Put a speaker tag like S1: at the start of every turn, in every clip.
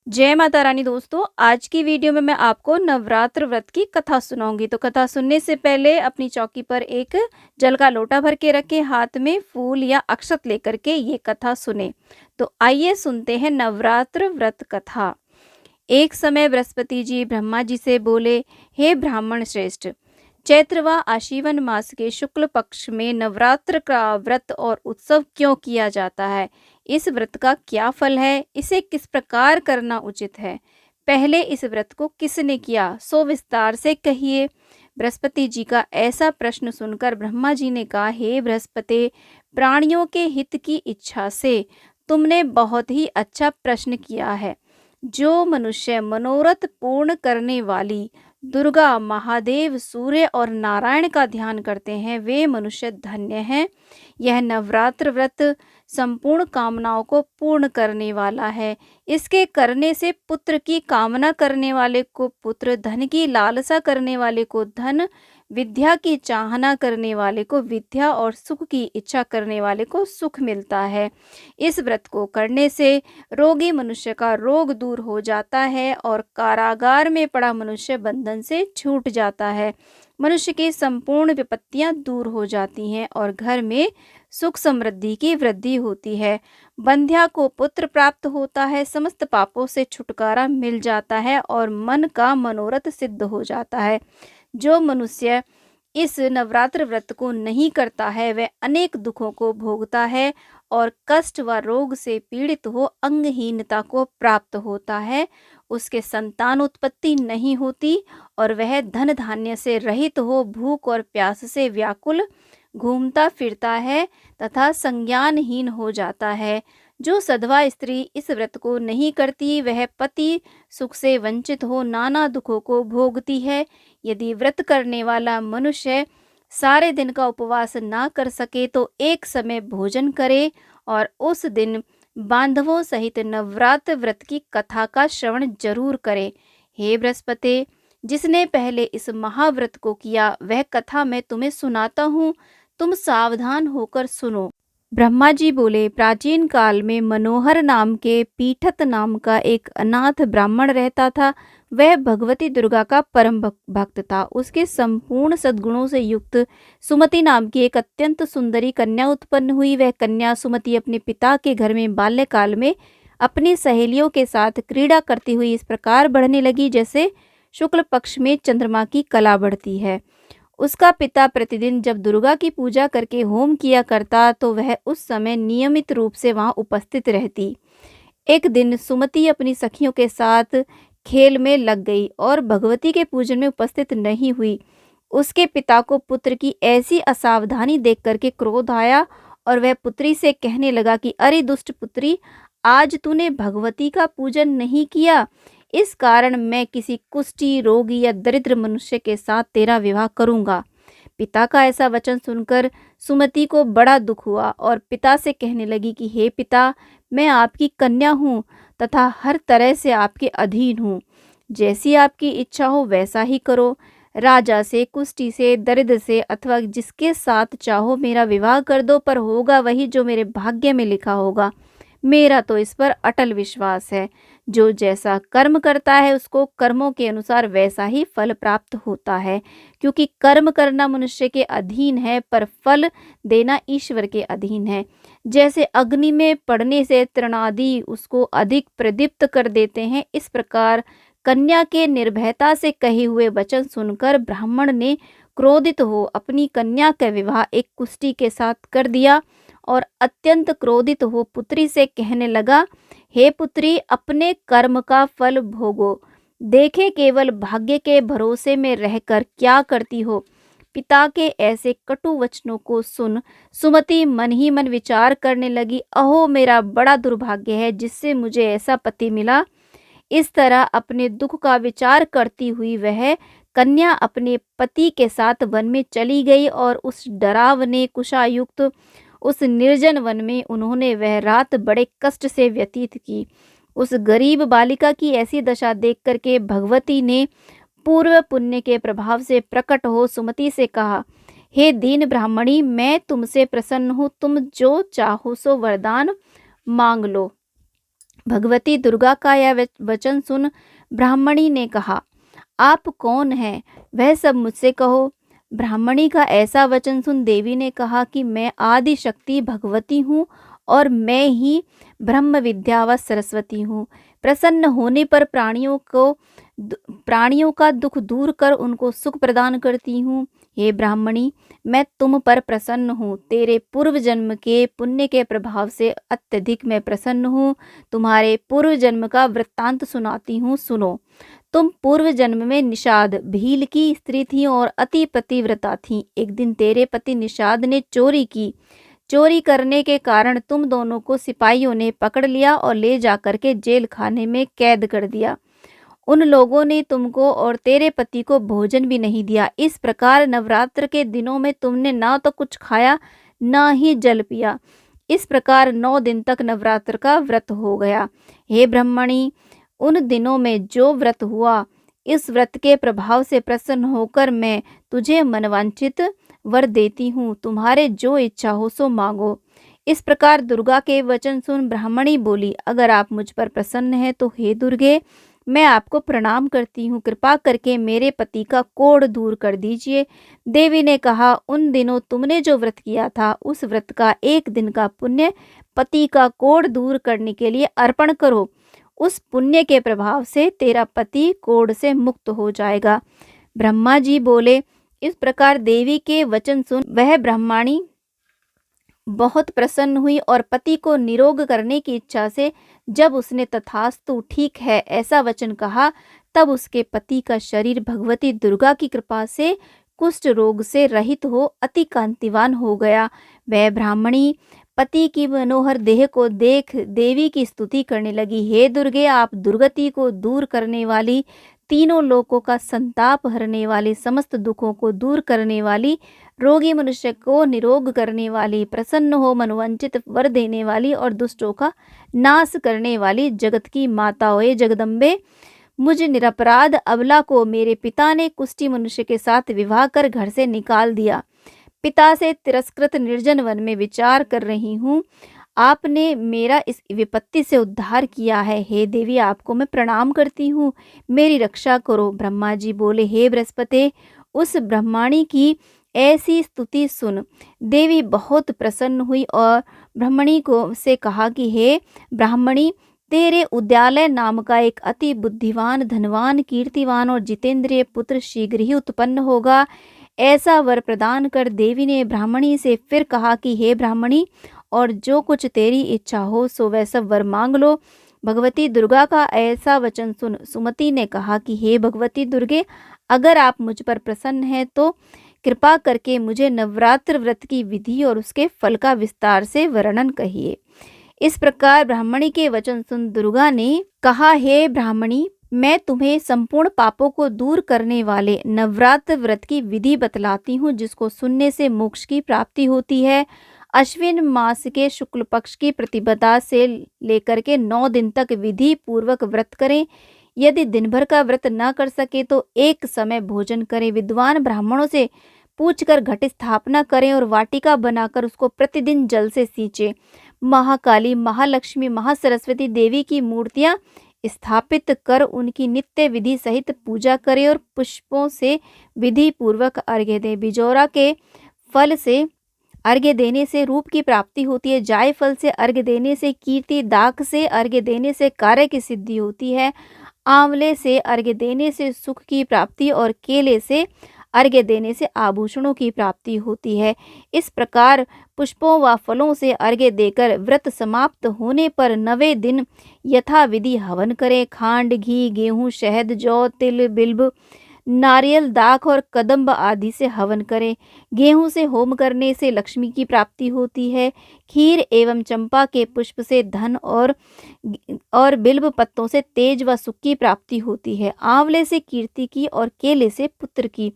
S1: जय माता रानी। दोस्तों, आज की वीडियो में मैं आपको नवरात्र व्रत की कथा सुनाऊंगी। तो कथा सुनने से पहले अपनी चौकी पर एक जल का लोटा भर के रखें, हाथ में फूल या अक्षत लेकर के ये कथा सुने। तो आइए सुनते हैं नवरात्र व्रत कथा। एक समय बृहस्पति जी ब्रह्मा जी से बोले, हे ब्राह्मण श्रेष्ठ, चैत्र व आशीवन मास के शुक्ल पक्ष में नवरात्र का व्रत और उत्सव क्यों किया जाता है? इस व्रत का क्या फल है? इसे किस प्रकार करना उचित है? पहले इस व्रत को किसने किया, सो विस्तार से कहिए। बृहस्पति जी का ऐसा प्रश्न सुनकर ब्रह्मा जी ने कहा, हे बृहस्पति, प्राणियों के हित की इच्छा से तुमने बहुत ही अच्छा प्रश्न किया है। जो मनुष्य मनोरथ पूर्ण करने वाली दुर्गा, महादेव, सूर्य और नारायण का ध्यान करते हैं, वे मनुष्य धन्य हैं। यह नवरात्र व्रत संपूर्ण कामनाओं को पूर्ण करने वाला है। इसके करने से पुत्र की कामना करने वाले को पुत्र, धन की लालसा करने वाले को धन, विद्या की चाहना करने वाले को विद्या और सुख की इच्छा करने वाले को सुख मिलता है। इस व्रत को करने से रोगी मनुष्य का रोग दूर हो जाता है और कारागार में पड़ा मनुष्य बंधन से छूट जाता है। मनुष्य की संपूर्ण विपत्तियां दूर हो जाती हैं और घर में सुख समृद्धि की वृद्धि होती है। बंध्या को पुत्र प्राप्त होता है, समस्त पापों से छुटकारा मिल जाता है और मन का मनोरथ सिद्ध हो जाता है। जो मनुष्य इस नवरात्र व्रत को नहीं करता है, वह अनेक दुखों को भोगता है और कष्ट व रोग से पीड़ित हो अंगहीनता को प्राप्त होता है। उसके संतान उत्पत्ति नहीं होती और वह धन धान्य से रहित हो भूख और प्यास से व्याकुल घूमता फिरता है तथा संज्ञानहीन हो जाता है। जो सधवा स्त्री इस व्रत को नहीं करती, वह पति सुख से वंचित हो नाना दुखों को भोगती है। यदि व्रत करने वाला मनुष्य सारे दिन का उपवास ना कर सके तो एक समय भोजन करे और उस दिन बांधवों सहित नवरात्र व्रत की कथा का श्रवण जरूर करे। हे बृहस्पति, जिसने पहले इस महाव्रत को किया वह कथा मैं तुम्हें सुनाता हूँ, तुम सावधान होकर सुनो। ब्रह्मा जी बोले, प्राचीन काल में मनोहर नाम के पीठत नाम का एक अनाथ ब्राह्मण रहता था। वह भगवती दुर्गा का परम भक्त था। उसके संपूर्ण सद्गुणों से युक्त सुमति नाम की एक अत्यंत सुंदरी कन्या उत्पन्न हुई। वह कन्या सुमति अपने पिता के घर में बाल्यकाल में अपनी सहेलियों के साथ क्रीड़ा करती हुई इस प्रकार बढ़ने लगी जैसे शुक्ल पक्ष में चंद्रमा की कला बढ़ती है। उसका पिता प्रतिदिन जब दुर्गा की पूजा करके होम किया करता तो वह उस समय नियमित रूप से वहां उपस्थित रहती। एक दिन सुमति अपनी सखियों के साथ खेल में लग गई और भगवती के पूजन में उपस्थित नहीं हुई। उसके पिता को पुत्र की ऐसी असावधानी देख करके क्रोध आया और वह पुत्री से कहने लगा कि अरे दुष्ट पुत्री, आज तूने भगवती का पूजन नहीं किया, इस कारण मैं किसी कुष्ठी, रोगी या दरिद्र मनुष्य के साथ तेरा विवाह करूंगा। पिता का ऐसा वचन सुनकर सुमति को बड़ा दुख हुआ और पिता से कहने लगी कि हे पिता, मैं आपकी कन्या हूँ तथा हर तरह से आपके अधीन हूँ। जैसी आपकी इच्छा हो वैसा ही करो। राजा से, कुष्ठी से, दरिद्र से अथवा जिसके साथ चाहो मेरा विवाह कर दो, पर होगा वही जो मेरे भाग्य में लिखा होगा। मेरा तो इस पर अटल विश्वास है। जो जैसा कर्म करता है उसको कर्मों के अनुसार वैसा ही फल प्राप्त होता है, क्योंकि कर्म करना मनुष्य के अधीन है पर फल देना ईश्वर के अधीन है। जैसे अग्नि में पड़ने से तृणादि उसको अधिक प्रदीप्त कर देते हैं, इस प्रकार कन्या के निर्भयता से कहे हुए वचन सुनकर ब्राह्मण ने क्रोधित हो अपनी कन्या का विवाह एक कुष्ठी के साथ कर दिया और अत्यंत क्रोधित हो पुत्री से कहने लगा, हे पुत्री, अपने कर्म का फल भोगो। देखे केवल भाग्य के भरोसे में रहकर क्या करती हो। पिता के ऐसे कटु वचनों को सुन सुमति मन ही मन विचार करने लगी, अहो मेरा बड़ा दुर्भाग्य है जिससे मुझे ऐसा पति मिला। इस तरह अपने दुख का विचार करती हुई वह कन्या अपने पति के साथ वन में चली गई और उस डरावने कुशायुक्त उस निर्जन वन में उन्होंने वह रात बड़े कष्ट से व्यतीत की। उस गरीब बालिका की ऐसी दशा देख करके भगवती ने पूर्व पुण्य के प्रभाव से प्रकट हो सुमति से कहा, हे दीन ब्राह्मणी, मैं तुमसे प्रसन्न हूँ, तुम जो चाहो सो वरदान मांग लो। भगवती दुर्गा का यह वचन सुन ब्राह्मणी ने कहा, आप कौन हैं? वह सब मुझसे कहो। ब्राह्मणी का ऐसा वचन सुन देवी ने कहा कि मैं आदि शक्ति भगवती हूँ और मैं ही ब्रह्म विद्या व सरस्वती हूँ। प्रसन्न होने पर प्राणियों का दुख दूर कर उनको सुख प्रदान करती हूँ। हे ब्राह्मणी, मैं तुम पर प्रसन्न हूँ। तेरे पूर्व जन्म के पुण्य के प्रभाव से अत्यधिक मैं प्रसन्न हूँ। तुम्हारे पूर्व जन्म का वृत्तांत सुनाती हूँ, सुनो। तुम पूर्व जन्म में निषाद भील की स्त्री थी और अति पतिव्रता थी। एक दिन तेरे पति निषाद ने चोरी की। चोरी करने के कारण तुम दोनों को सिपाहियों ने पकड़ लिया और ले जाकर के जेल खाने में कैद कर दिया। उन लोगों ने तुमको और तेरे पति को भोजन भी नहीं दिया। इस प्रकार नवरात्र के दिनों में तुमने ना तो कुछ खाया ना ही जल पिया। इस प्रकार 9 दिन तक नवरात्र का व्रत हो गया। हे ब्रह्मणी, उन दिनों में जो व्रत हुआ, इस व्रत के प्रभाव से प्रसन्न होकर मैं तुझे मनवांछित वर देती हूँ। तुम्हारे जो इच्छा हो सो मांगो। इस प्रकार दुर्गा के वचन सुन ब्राह्मणी बोली, अगर आप मुझ पर प्रसन्न हैं तो हे दुर्गे, मैं आपको प्रणाम करती हूँ। कृपा करके मेरे पति का कोढ़ दूर कर दीजिए। देवी ने कहा, उन दिनों तुमने जो व्रत किया था, उस व्रत का 1 दिन का पुण्य पति का कोढ़ दूर करने के लिए अर्पण करो। उस पुण्य के प्रभाव से तेरा पति कोढ़ से मुक्त हो जाएगा। ब्रह्मा जी बोले। इस प्रकार देवी के वचन सुन वह ब्राह्मणी बहुत प्रसन्न हुई और पति को निरोग करने की इच्छा से जब उसने तथास्तु ठीक है ऐसा वचन कहा, तब उसके पति का शरीर भगवती दुर्गा की कृपा से कुष्ठ रोग से रहित हो अति कांतिवान हो गया। वह ब्राह्मणी पति की मनोहर देह को देख देवी की स्तुति करने लगी। हे दुर्गे, आप दुर्गति को दूर करने वाली, तीनों लोकों का संताप हरने वाली, समस्त दुखों को दूर करने वाली, रोगी मनुष्य को निरोग करने वाली, प्रसन्न हो मनोवांछित वर देने वाली और दुष्टों का नाश करने वाली जगत की माता हो। हे जगदम्बे, मुझ निरपराध अबला को मेरे पिता ने कुष्ठी मनुष्य के साथ विवाह कर घर से निकाल दिया। पिता से तिरस्कृत निर्जन वन में विचार कर रही हूँ। आपने मेरा इस विपत्ति से उद्धार किया है। हे देवी, आपको मैं प्रणाम करती हूँ, मेरी रक्षा करो। ब्रह्मा जी बोले, हे बृहस्पति, उस ब्रह्मणी की ऐसी स्तुति सुन देवी बहुत प्रसन्न हुई और ब्रह्मणी को से कहा कि हे ब्राह्मणी, तेरे उद्यालय नाम का एक अति बुद्धिवान, धनवान, कीर्तिवान और जितेंद्रिय पुत्र शीघ्र ही उत्पन्न होगा। ऐसा वर प्रदान कर देवी ने ब्राह्मणी से फिर कहा कि हे ब्राह्मणी, और जो कुछ तेरी इच्छा हो सो वह सब वर मांग लो। भगवती दुर्गा का ऐसा वचन सुन सुमति ने कहा कि हे भगवती दुर्गे, अगर आप मुझ पर प्रसन्न हैं तो कृपा करके मुझे नवरात्र व्रत की विधि और उसके फल का विस्तार से वर्णन कहिए। इस प्रकार ब्राह्मणी के वचन सुन दुर्गा ने कहा, हे ब्राह्मणी, मैं तुम्हें संपूर्ण पापों को दूर करने वाले नवरात्र व्रत की विधि बतलाती हूँ, जिसको सुनने से मोक्ष की प्राप्ति होती है। अश्विन मास के शुक्ल पक्ष की प्रतिपदा से लेकर के 9 दिन तक विधि पूर्वक व्रत करें। यदि दिन भर का व्रत न कर सके तो एक समय भोजन करें। विद्वान ब्राह्मणों से पूछकर घट स्थापना करें और वाटिका बनाकर उसको प्रतिदिन जल से सींचें। महाकाली, महालक्ष्मी, महासरस्वती देवी की मूर्तियां स्थापित कर उनकी नित्य विधि सहित पूजा करें और पुष्पों से विधि पूर्वक अर्घ्य दें। बिजौरा के फल से अर्घ्य देने से रूप की प्राप्ति होती है। जायफल से अर्घ्य देने से कीर्ति, दाख से अर्घ्य देने से कार्य की सिद्धि होती है। आंवले से अर्घ्य देने से सुख की प्राप्ति और केले से अर्घ्य देने से आभूषणों की प्राप्ति होती है। इस प्रकार पुष्पों व फलों से अर्घ्य देकर व्रत समाप्त होने पर 9वें दिन यथाविधि हवन करें। खांड, घी, गेहूं, शहद, जौ, तिल, बिल्व, नारियल, दाख और कदम्ब आदि से हवन करें। गेहूं से होम करने से लक्ष्मी की प्राप्ति होती है। खीर एवं चंपा के पुष्प से धन और बिल्व पत्तों से तेज व सुख की प्राप्ति होती है। आंवले से कीर्ति की और केले से पुत्र की,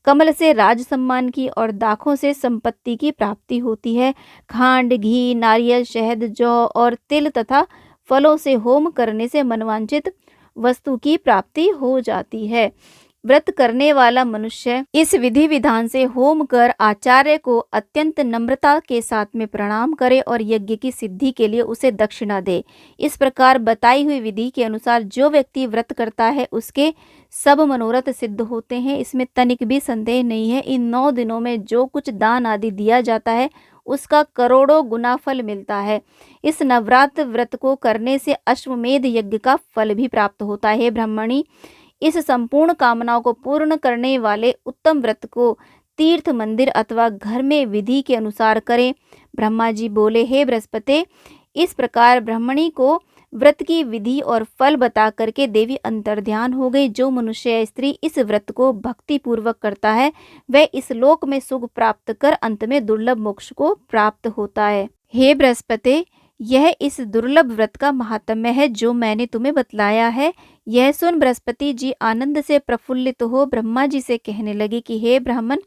S1: कमल से राज सम्मान की और दाखों से संपत्ति की प्राप्ति होती है। खांड, घी, नारियल, शहद, जौ और तिल तथा फलों से होम करने से मनवांचित वस्तु की प्राप्ति हो जाती है। व्रत करने वाला मनुष्य इस विधि विधान से होम कर आचार्य को अत्यंत नम्रता के साथ में प्रणाम करे और यज्ञ की सिद्धि के लिए उसे दक्षिणा दे। इस प्रकार बताई हुई विधि के अनुसार जो व्यक्ति व्रत करता है उसके सब मनोरथ सिद्ध होते हैं। इसमें तनिक भी संदेह नहीं है। इन 9 दिनों में जो कुछ दान आदि दिया जाता है उसका करोड़ों गुना फल मिलता है। इस नवरात्र व्रत को करने से अश्वमेध यज्ञ का फल भी प्राप्त होता है। ब्राह्मणी, इस संपूर्ण कामनाओं को पूर्ण करने वाले उत्तम व्रत को तीर्थ, मंदिर अथवा घर में विधि के अनुसार करें। ब्रह्मा जी बोले, हे बृहस्पति, इस प्रकार ब्राह्मणी को व्रत की विधि और फल बता करके देवी अंतर्ध्यान हो गई। जो मनुष्य या स्त्री इस व्रत को भक्ति पूर्वक करता है वह इस लोक में सुख प्राप्त कर अंत में दुर्लभ मोक्ष को प्राप्त होता है। हे बृहस्पति, यह इस दुर्लभ व्रत का महात्म्य है जो मैंने तुम्हें बतलाया है। यह सुन बृहस्पति जी आनंद से प्रफुल्लित हो ब्रह्मा जी से कहने लगे कि हे ब्राह्मण,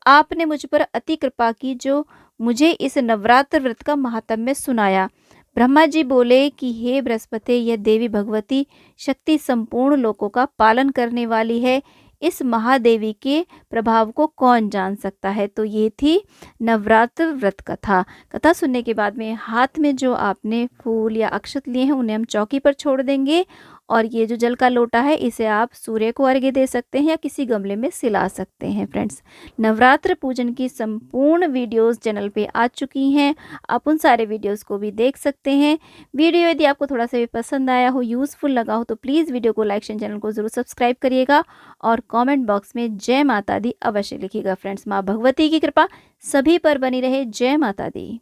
S1: आपने मुझ पर अति कृपा की जो मुझे इस नवरात्र व्रत का महात्म्य सुनाया। ब्रह्मा जी बोले कि हे बृहस्पति, यह देवी भगवती शक्ति संपूर्ण लोकों का पालन करने वाली है। इस महादेवी के प्रभाव को कौन जान सकता है। तो ये थी नवरात्र व्रत कथा। कथा सुनने के बाद में हाथ में जो आपने फूल या अक्षत लिए हैं उन्हें हम चौकी पर छोड़ देंगे और ये जो जल का लोटा है इसे आप सूर्य को अर्घ्य दे सकते हैं या किसी गमले में सिला सकते हैं। फ्रेंड्स, नवरात्र पूजन की संपूर्ण वीडियोस चैनल पे आ चुकी हैं। आप उन सारे वीडियोस को भी देख सकते हैं। वीडियो यदि आपको थोड़ा सा भी पसंद आया हो, यूज़फुल लगा हो तो प्लीज़ वीडियो को लाइक, शेयर, चैनल को ज़रूर सब्सक्राइब करिएगा और कमेंट बॉक्स में जय माता दी अवश्य लिखिएगा। फ्रेंड्स, माँ भगवती की कृपा सभी पर बनी रहे। जय माता दी।